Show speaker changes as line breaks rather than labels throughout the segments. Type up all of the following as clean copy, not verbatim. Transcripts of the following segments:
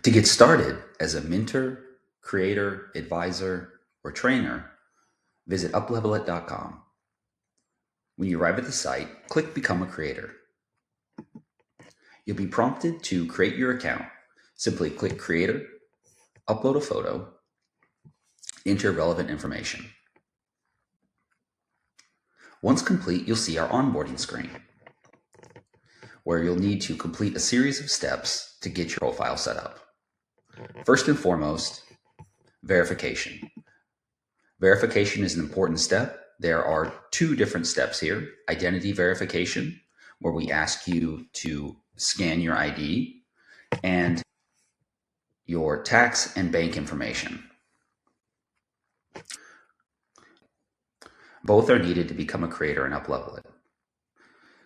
To get started as a mentor, creator, advisor, or trainer, visit Uplevelit.com. When you arrive at the site, click Become a Creator. You'll be prompted to create your account. Simply click Creator, upload a photo, enter relevant information. Once complete, you'll see our onboarding screen, where you'll need to complete a series of steps to get your profile set up. First and foremost, verification. Verification is an important step. There are two different steps here. Identity verification, where we ask you to scan your ID, and your tax and bank information. Both are needed to become a creator in Uplevelit.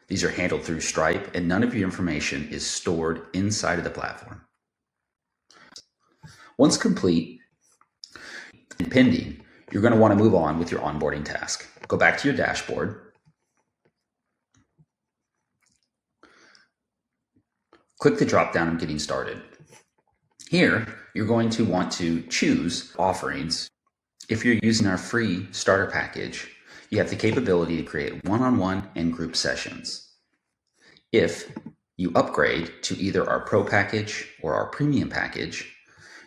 These are handled through Stripe, and none of your information is stored inside of the platform. Once complete and pending, you're going to want to move on with your onboarding task. Go back to your dashboard. Click the drop down on Getting Started. Here, you're going to want to choose offerings. If you're using our free starter package, you have the capability to create one-on-one and group sessions. If you upgrade to either our Pro package or our Premium package,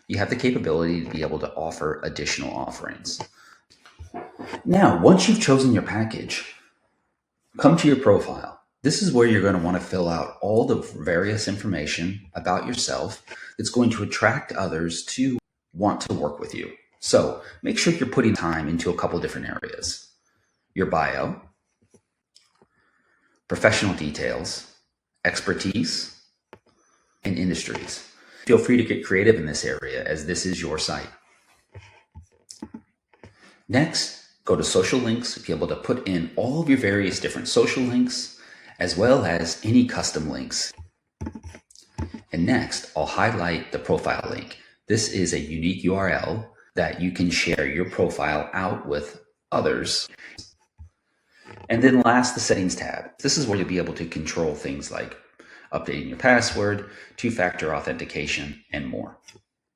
you have the capability to be able to offer additional offerings. Now, once you've chosen your package, come to your profile. This is where you're going to want to fill out all the various information about yourself that's going to attract others to want to work with you. So make sure you're putting time into a couple different areas. Your bio, professional details, expertise, and industries. Feel free to get creative in this area, as this is your site. Next, go to social links to be able to put in all of your various different social links, as well as any custom links. And next, I'll highlight the profile link. This is a unique URL that you can share your profile out with others. And then last, the settings tab. This is where you'll be able to control things like updating your password, two-factor authentication, and more.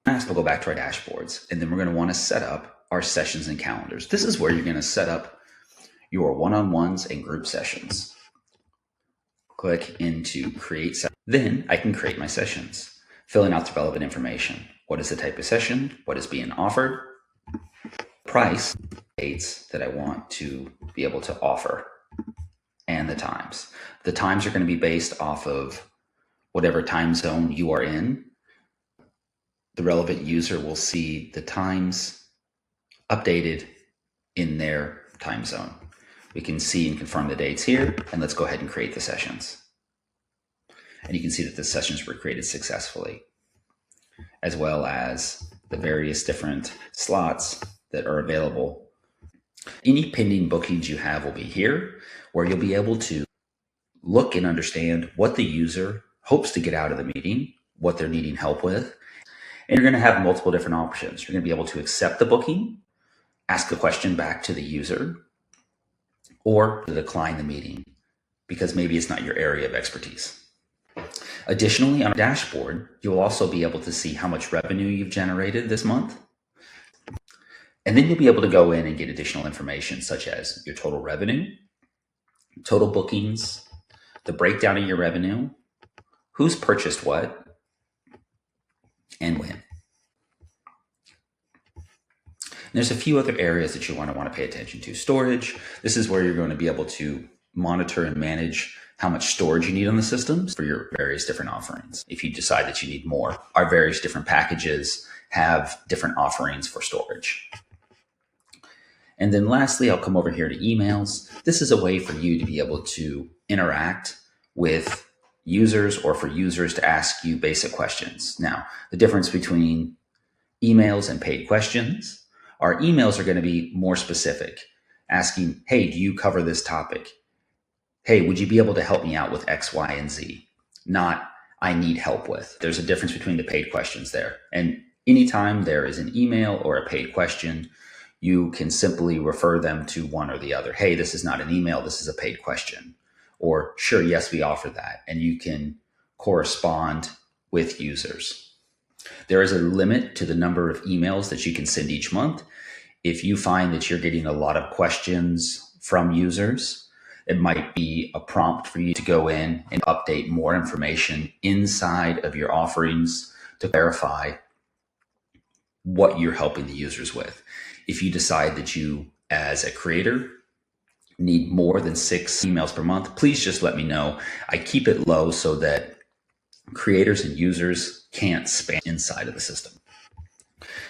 Last, we'll go back to our dashboards, and then we're going to want to set up our sessions and calendars. This is where you're going to set up your one-on-ones and group sessions. Click into Create Sessions. Then I can create my sessions, filling out the relevant information. What is the type of session? What is being offered? Price, dates that I want to be able to offer, and the times. The times are going to be based off of whatever time zone you are in. The relevant user will see the times updated in their time zone. We can see and confirm the dates here, and let's go ahead and create the sessions. And you can see that the sessions were created successfully, as well as the various different slots that are available. Any pending bookings you have will be here, where you'll be able to look and understand what the user hopes to get out of the meeting, what they're needing help with. And you're going to have multiple different options. You're going to be able to accept the booking, ask a question back to the user, or to decline the meeting because maybe it's not your area of expertise. Additionally, on a dashboard, you'll also be able to see how much revenue you've generated this month. And then you'll be able to go in and get additional information such as your total revenue, total bookings, the breakdown of your revenue, who's purchased what, and when. And there's a few other areas that you want to pay attention to. Storage. This is where you're going to be able to monitor and manage how much storage you need on the systems for your various different offerings. If you decide that you need more, our various different packages have different offerings for storage. And then lastly, I'll come over here to emails. This is a way for you to be able to interact with users or for users to ask you basic questions. Now, the difference between emails and paid questions, our emails are going to be more specific, asking, hey, do you cover this topic? Hey, would you be able to help me out with X, Y, and Z? Not, I need help with. There's a difference between the paid questions there. And anytime there is an email or a paid question, you can simply refer them to one or the other. Hey, this is not an email, this is a paid question. Or sure, yes, we offer that. And you can correspond with users. There is a limit to the number of emails that you can send each month. If you find that you're getting a lot of questions from users, it might be a prompt for you to go in and update more information inside of your offerings to clarify what you're helping the users with. If you decide that you, as a creator, need more than 6 emails per month, please just let me know. I keep it low so that creators and users can't spam inside of the system.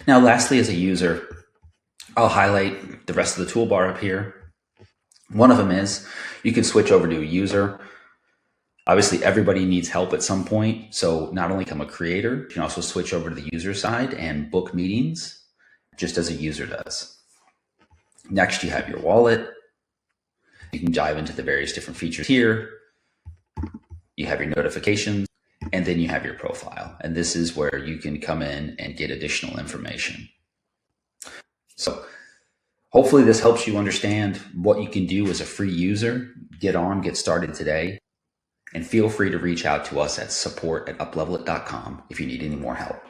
Now, lastly, as a user, I'll highlight the rest of the toolbar up here. One of them is you can switch over to a user. Obviously, everybody needs help at some point. So not only become a creator, you can also switch over to the user side and book meetings just as a user does. Next, you have your wallet. You can dive into the various different features here. You have your notifications, and then you have your profile. And this is where you can come in and get additional information. So hopefully this helps you understand what you can do as a free user. Get started today. And feel free to reach out to us at support@uplevelit.com if you need any more help.